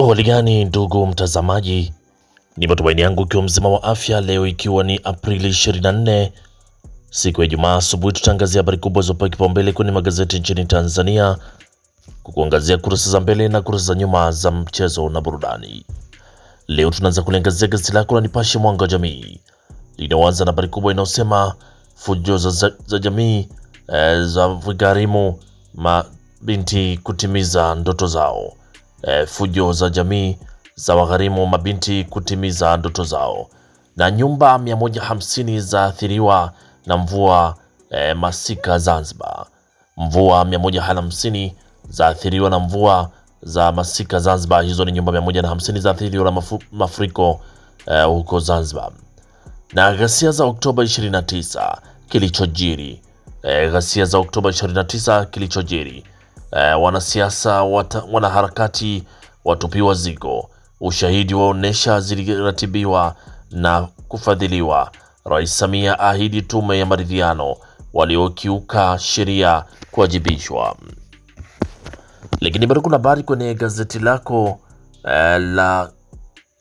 Hali gani ndugu mtazamaji, ni matumaini yangu ukiwa mzima wa afya. Leo ikiwa ni Aprili 24 siku ya Ijumaa asubuhi, tutaangazia habari kubwa zopewa kipaumbele kwenye magazeti nchini Tanzania, kukuangazia kurasa za mbele na kurasa za nyuma za mchezo na burudani. Leo tunaanza kuliangazia gazeti lako la Nipashe Mwanga wa Jamii linaanza na habari kubwa inayosema fujo za jamii za vigharimu mabinti kutimiza ndoto zao. Fujo za jamii za wagharimu mabinti kutimiza ndoto zao. Na nyumba 150 zaathiriwa na mvua masika Zanzibar. Mvua 150 zaathiriwa na mvua za masika Zanzibar. Hizo ni nyumba 150 zaathiriwa na mafuriko huko Zanzibar. Na ghasia za Oktoba 29 kilichojiri. Ghasia za Oktoba 29 kilichojiri. Wanasiasa wanaharakati watupiwa zigo. Ushahidi waonesha ziliratibiwa na kufadhiliwa. Rais Samia ahidi tume ya maridhiano. Waliokiuka sheria kuwajibishwa. Lakini bado kuna habari kwenye gazeti lako la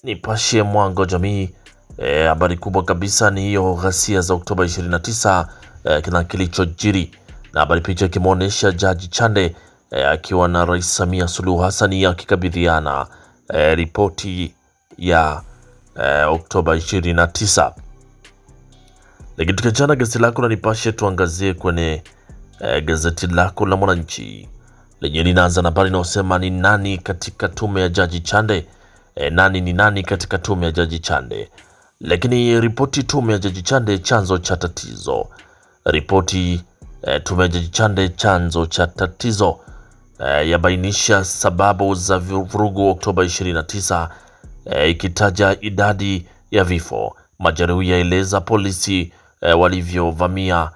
Nipashe Mwanga wa Jamii. Habari kubwa kabisa ni hiyo ghasia za Oktoba 29 na kilichojiri, na habari picha ikimuonesha Jaji Chande akiwa na Rais Samia Suluhu Hassan akikabidhiana ripoti ya Oktoba 29. Lakini tukiachana gazeti lako la Nipashe, tuangazie kwenye gazeti lako la Mwananchi lenye linaanza na habari inayosema ni nani katika tume ya Jaji Chande. Ni nani katika tume ya Jaji Chande? Lakini ripoti tume ya Jaji Chande chanzo cha tatizo. Ripoti tume ya Jaji Chande chanzo cha tatizo yabainisha sababu za vurugu Oktoba 29, ikitaja idadi ya vifo. Majeruhi yaeleza polisi walivyovamia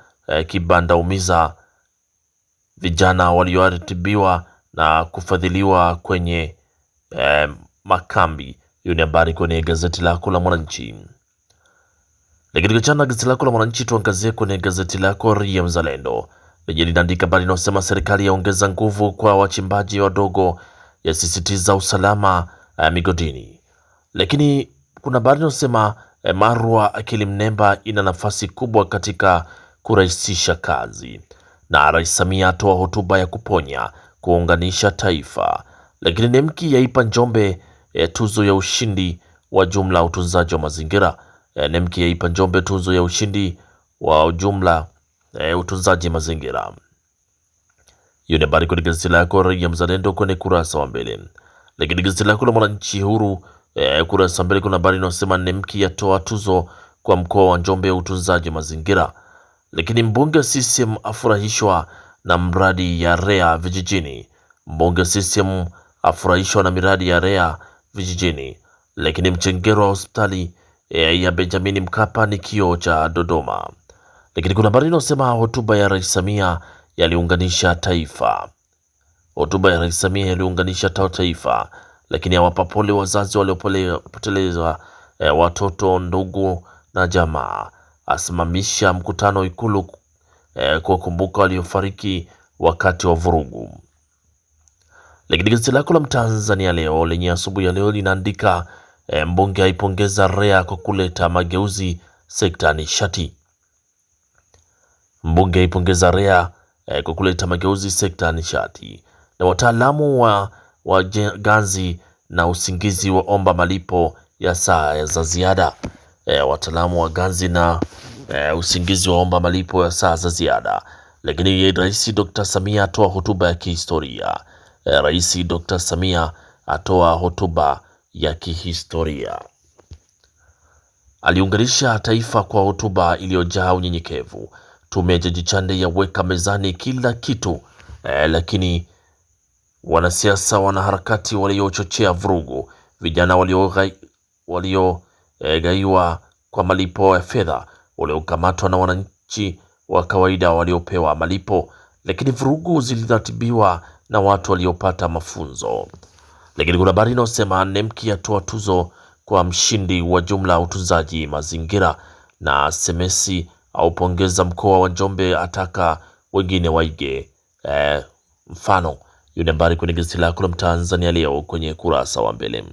kibanda umiza vijana walioatibiwa na kufadhiliwa kwenye makambi. Hiyo ni habari kwenye gazeti lako la Mwananchi. Lakini kichana gazeti lako la Mwananchi, tuangazie kwenye gazeti lako Raia Mzalendo lenye linaandika habari inayosema serikali yaongeza nguvu kwa wachimbaji wadogo, yasisitiza usalama migodini. Lakini kuna habari inayosema Marwa akili mnemba ina nafasi kubwa katika kurahisisha kazi, na Rais Samia atoa hotuba ya kuponya kuunganisha taifa. Lakini Nemki yaipa Njombe tuzo ya ushindi wa jumla utunzaji wa mazingira. Nemki yaipa Njombe tuzo ya ushindi wa jumla utunzaji mazingira. Hiyo ni habari kwenye gazeti lako Raia Mzalendo kwenye kurasa wa mbele. Lakini gazeti lako la Mwananchi Huru kurasa wa mbele kuna habari inayosema Nemki yatoa tuzo kwa mkoa wa Njombe utunzaji mazingira. Lakini mbunge wa CCM afurahishwa na mradi ya REA vijijini. Mbunge wa CCM afurahishwa na miradi ya REA vijijini. Lakini mchengero wa hospitali ya Benjamin Mkapa ni kioo cha Dodoma. Lakini kuna habari inayosema hotuba ya Rais Samia yaliunganisha taifa. Hotuba ya Rais Samia yaliunganisha taifa. Lakini awapa pole wazazi waliopotelezwa watoto, ndugu na jamaa. Asimamisha mkutano Ikulu kuwakumbuka waliofariki wakati wa vurugu. Lakini gazeti lako la Mtanzania leo lenye asubuhi ya leo linaandika mbunge aipongeza REA kwa kuleta mageuzi sekta nishati. Mbunge aipongeza REA kwa kuleta mageuzi sekta nishati. Na wataalamu wa ganzi na usingizi waomba malipo ya saa za ziada. Wataalamu wa ganzi na usingizi waomba malipo ya saa za ziada. Lakini Rais Dr. Samia atoa hotuba ya kihistoria. Rais Dr. Samia atoa hotuba ya kihistoria. Aliunganisha taifa kwa hotuba iliyojaa unyenyekevu. Tume ya Jaji Chande yaweka mezani kila kitu. Lakini wanasiasa wanaharakati waliochochea vurugu, vijana waliogaiwa kwa malipo ya fedha, waliokamatwa na wananchi wa kawaida waliopewa malipo. Lakini vurugu ziliratibiwa na watu waliopata mafunzo. Lakini kuna habari inayosema Nemki atoa tuzo kwa mshindi wa jumla utunzaji mazingira, na Semesi aupongeza mkoa wa Njombe, ataka wengine waige mfano. Hiyo ni habari kwenye gazeti lako la Mtanzania leo kwenye kurasa wa mbele.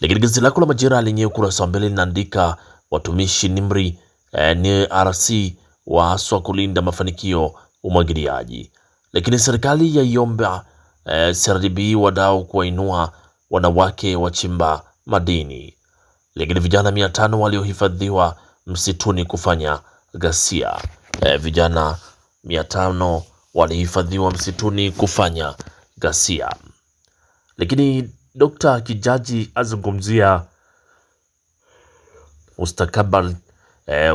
Lakini gazeti lako la Majira lenye ukurasa wa mbele linaandika watumishi NIMR NRC waaswa kulinda mafanikio umwagiliaji. Lakini serikali yaiomba CRDB wadau kuwainua wanawake wachimba madini. Lakini vijana 500 waliohifadhiwa msituni kufanya ghasia. Vijana 500 walihifadhiwa msituni kufanya ghasia. Lakini Dr. Kijaji azungumzia mustakabali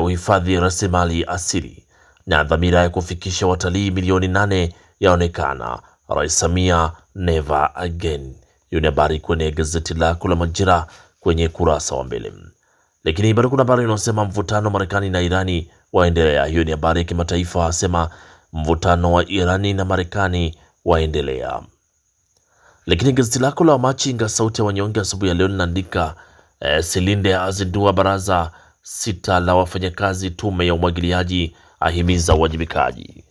uhifadhi rasilimali asili na dhamira ya kufikisha watalii milioni 8 yaonekana. Rais Samia never again. Hiyo ni habari kwenye gazeti lako la Majira kwenye kurasa wa mbele. Lakini bado kuna habari inasema mvutano Marekani na Irani waendelea. Hiyo ni habari ya kimataifa, asema mvutano wa Irani na Marekani waendelea. Lakini gazeti lako la Machinga sauti ya wanyonge asubuhi ya leo linaandika Silinde azindua baraza 6 la wafanyakazi tume ya umwagiliaji, ahimiza uwajibikaji.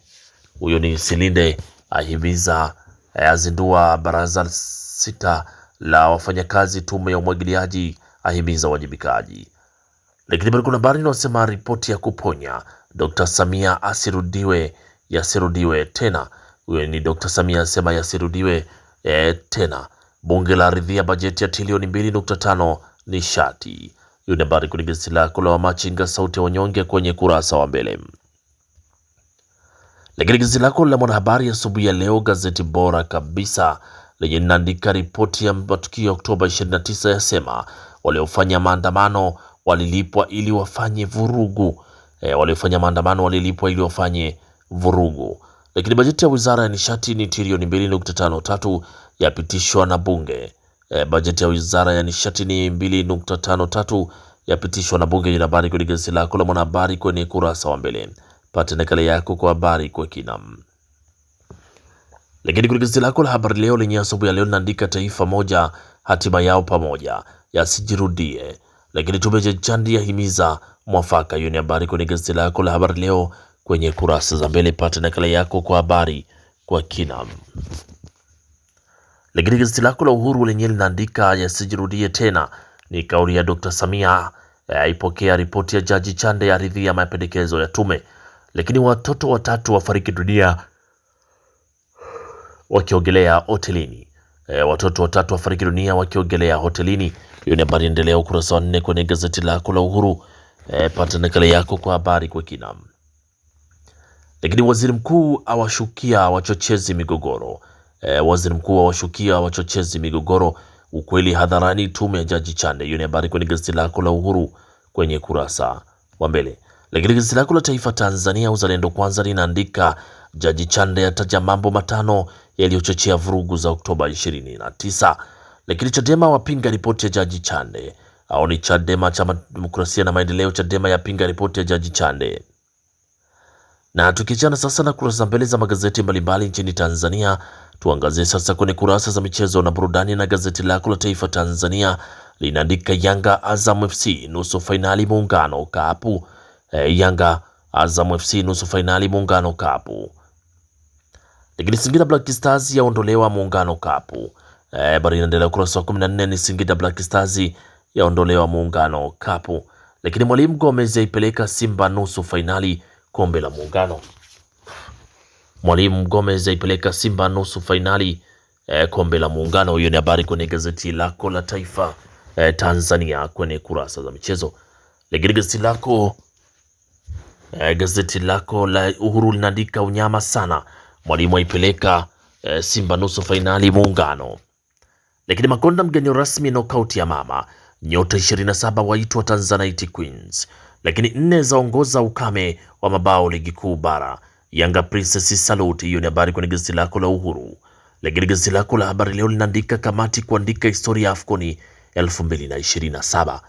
Huyo ni Silinde ahimiza azindua baraza 6 la wafanyakazi tume ya umwagiliaji, ahimiza uwajibikaji. Lakini bado kuna habari inasema ripoti ya kuponya Dr. Samia yasirudiwe tena. Huyo ni Dr. Samia asema yasirudiwe tena. Bunge la ridhia bajeti ya trilioni 2.5 nishati. Hiyo ni habari kwenye gazeti lako la Machinga sauti ya wanyonge kwenye kurasa wa mbele. Lakini gazeti lako la Mwanahabari asubuhi ya leo, gazeti bora kabisa lenye linaandika ripoti ya matukio ya Oktoba 29 yasema waliofanya maandamano walilipwa ili wafanye vurugu. Waliofanya maandamano walilipwa ili wafanye vurugu. Lakini bajeti ya wizara ya nishati ni trilioni 2.53 yapitishwa na bunge. Bajeti ya wizara ya nishati ni 2.53 yapitishwa na bunge. Ni habari kwenye gazeti lako la Mwanahabari kwenye kurasa wa mbele. Pata nakala yako kwa habari kwa kina. Lakini kwenye gazeti lako la Habari Leo lenye asubuhi ya leo linaandika taifa moja hatima yao pamoja yasijirudie. Lakini tume ya Chandi yahimiza mwafaka. Hiyo ni habari kwenye gazeti lako la Habari Leo kwenye kurasa za mbele. Pata nakala yako kwa habari kwa kina. Lakini gazeti lako la Uhuru lenye linaandika yasijirudie tena, ni kauli ya Dr. Samia aipokea ripoti ya Jaji Chande ya ridhia mapendekezo ya tume. Lakini watoto 3 wafariki dunia wakiogelea hotelini. Watoto 3 wafariki dunia wakiogelea hotelini. Hiyo ni habari endelea ukurasa wa 4 kwenye gazeti lako la Uhuru. Pata nakala yako kwa habari kwa kina. Lakini waziri mkuu awashukia wachochezi migogoro. Waziri mkuu awashukia wachochezi migogoro, ukweli hadharani tume ya Jaji Chande. Hiyo ni habari kwenye gazeti lako la Uhuru kwenye kurasa wa mbele. Lakini gazeti lako la Taifa Tanzania Uzalendo Kwanza linaandika Jaji Chande ataja mambo 5 yaliyochochea vurugu za Oktoba 29. Lakini Chadema wapinga ripoti ya Jaji Chande. Au ni Chadema, Chama Demokrasia na Maendeleo, Chadema yapinga ripoti ya Jaji Chande. Na tukiachana sasa na kurasa mbele za magazeti mbalimbali nchini Tanzania, tuangazie sasa kwenye kurasa za michezo na burudani, na gazeti lako la Taifa Tanzania linaandika Yanga Azam FC nusu fainali Muungano Cup. Yanga Azam FC nusu fainali Muungano Cup. Lakini Singida Black Stars yaondolewa Muungano Cup. Habari inaendelea ukurasa wa 14, ni Singida Black Stars yaondolewa Muungano Cup. Lakini Mwalimu Gomez yaipeleka Simba nusu fainali kombe la Muungano. Mwalimu Gomez yaipeleka Simba nusu fainali kombe la Muungano. Hiyo ni habari kwenye gazeti lako la Taifa Tanzania kwenye kurasa za michezo. Lakini gazeti lako la Uhuru linaandika unyama sana, Mwalimu aipeleka Simba nusu fainali Muungano. Lakini Makonda mgeni rasmi knockout ya mama, nyota 27 waitwa Tanzanite Queens. Lakini 4 zaongoza ukame wa mabao ligi kuu bara, Yanga Princess salute. Hiyo ni habari kwenye gazeti lako la Uhuru. Lakini gazeti lako la Habari Leo linaandika kamati kuandika historia ya AFCON 2027.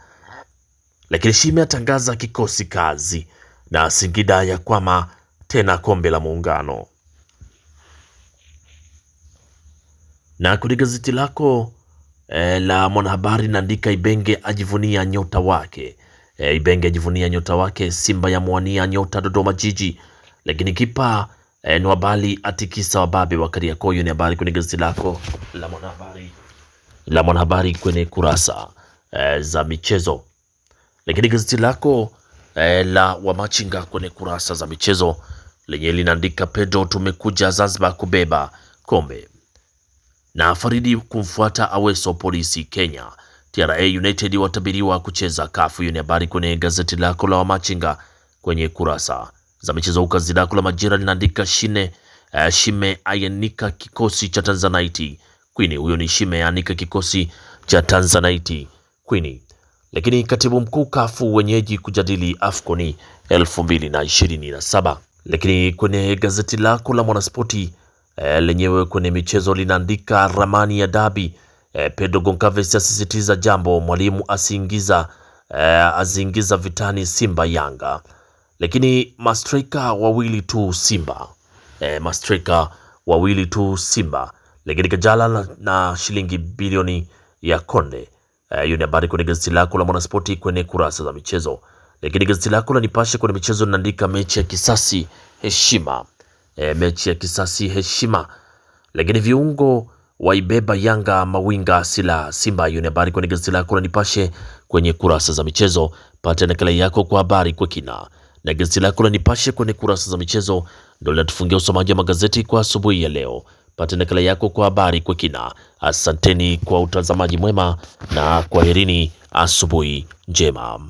Lakini Shime atangaza kikosi kazi, na Singida ya kwama tena kombe la Muungano. Na kwenye gazeti lako la Mwanahabari naandika Ibenge ajivunia nyota wake. Ibenge ajivunia nyota wake, Simba ya mwania nyota Dodoma Jiji. Lakini kipa Nwabali atikisa wababe wa Kariakoo. Hiyo ni habari kwenye gazeti lako la Mwanahabari kwenye kurasa za michezo. Lakini gazeti lako la Wamachinga kwenye kurasa za michezo lenye linaandika Pedro tumekuja Zanzibar kubeba kombe, na Faridi kumfuata Aweso polisi Kenya. TRA United watabiriwa kucheza kafu. Hiyo ni habari kwenye gazeti lako la Wamachinga kwenye kurasa za michezo. Gazeti lako la Majira linaandika Shime ayanika kikosi cha Tanzanite Queen. Huyo ni Shime ayanika kikosi cha Tanzanite Queen. Lakini katibu mkuu kafu wenyeji kujadili Afconi 2027. Lakini kwenye gazeti lako la Mwanaspoti lenyewe kwenye michezo linaandika ramani ya dabi. Pedro Goncalves asisitiza jambo, mwalimu aziingiza vitani Simba Yanga. Lakini mastrika wawili tu Simba. Lakini Kajala na shilingi bilioni ya Konde. Hiyo ni habari kwenye gazeti lako la Mwanaspoti kwenye kurasa za michezo. Lakini gazeti lako la Nipashe kwenye michezo linaandika mechi ya kisasi heshima. Lakini viungo waibeba Yanga mawinga sila Simba. Hiyo ni habari kwenye gazeti lako la Nipashe kwenye kurasa za michezo. Pata nakala yako kwa habari kwa kina. Na gazeti lako la Nipashe kwenye kurasa za michezo ndio linatufungia usomaji wa magazeti kwa asubuhi ya leo. Pata nakala yako kwa habari kwa kina. Asanteni kwa utazamaji mwema na kwaherini, asubuhi njema.